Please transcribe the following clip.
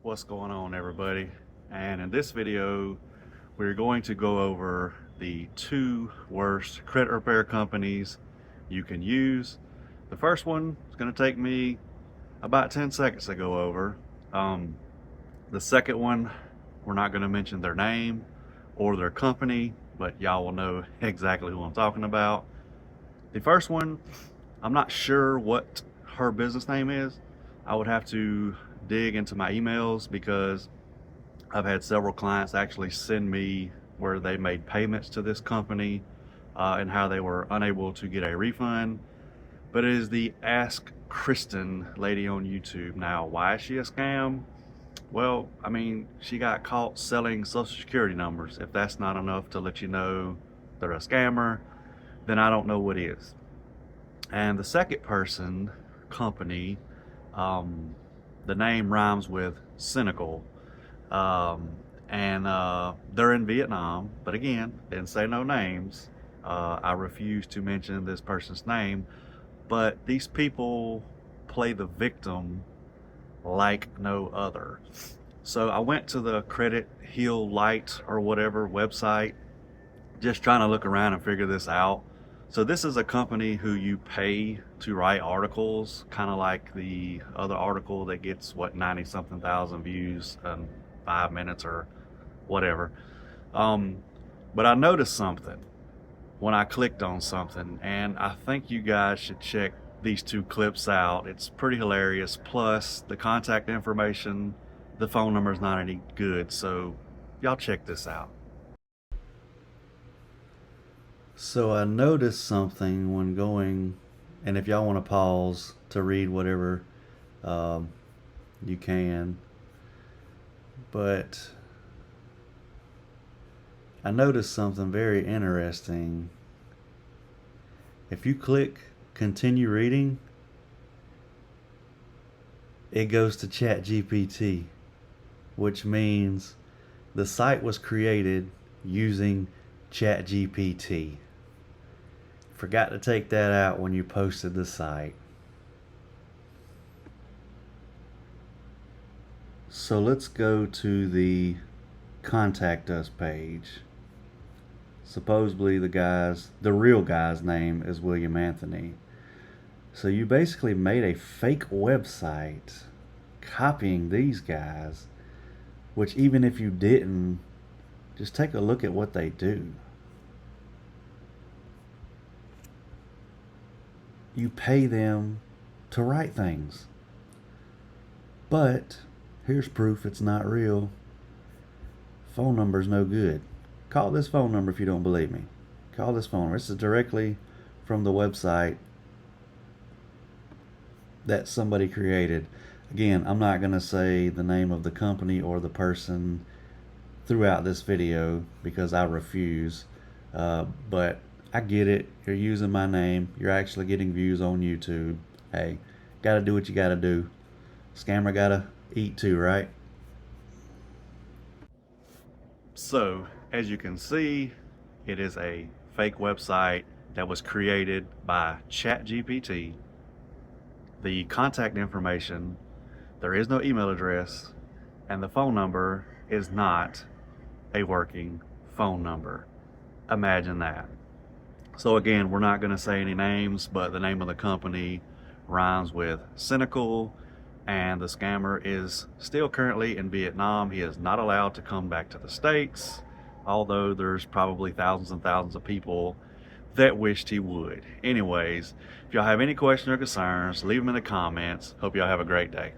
What's going on, everybody? And in this video we're going to go over the 2 worst credit repair companies you can use. The first one is going to take me about 10 seconds to go over. The second one, we're not going to mention their name or their company, but y'all will know exactly who I'm talking about. The first one, I'm not sure what her business name is. I would have to dig into my emails because I've had several clients actually send me where they made payments to this company and how they were unable to get a refund. But it is the Ask Kristen lady on YouTube. Now, why is she a scam? Well, I mean, she got caught selling social security numbers. If that's not enough to let you know they're a scammer, then I don't know what is. And the second company, the name rhymes with cynical, and they're in Vietnam, but again, didn't say no names. I refuse to mention this person's name, but these people play the victim like no other. So I went to the Credit Heal Light or whatever website, just trying to look around and figure this out. So this is a company who you pay to write articles, kind of like the other article that gets, what, 90-something thousand views in 5 minutes or whatever. But I noticed something when I clicked on something, and I think you guys should check these 2 clips out. It's pretty hilarious. Plus, the contact information, the phone number is not any good, so y'all check this out. So I noticed something when going, and if y'all want to pause to read whatever, you can, but I noticed something very interesting. If you click continue reading, it goes to ChatGPT, which means the site was created using ChatGPT. Forgot to take that out when you posted the site. So let's go to the contact us page. Supposedly the real guy's name is William Anthony. So you basically made a fake website copying these guys, which even if you didn't, just take a look at what they do. You pay them to write things. But here's proof it's not real. Phone number's no good. Call this phone number if you don't believe me. Call this phone number. This is directly from the website that somebody created. Again, I'm not going to say the name of the company or the person throughout this video because I refuse. But I get it. You're using my name. You're actually getting views on YouTube. Hey, gotta do what you gotta do. Scammer gotta eat too, right? So, as you can see, it is a fake website that was created by ChatGPT. The contact information, there is no email address, and the phone number is not a working phone number. Imagine that. So again, we're not going to say any names, but the name of the company rhymes with cynical, and the scammer is still currently in Vietnam. He is not allowed to come back to the States, although there's probably thousands and thousands of people that wished he would. Anyways, if y'all have any questions or concerns, leave them in the comments. Hope y'all have a great day.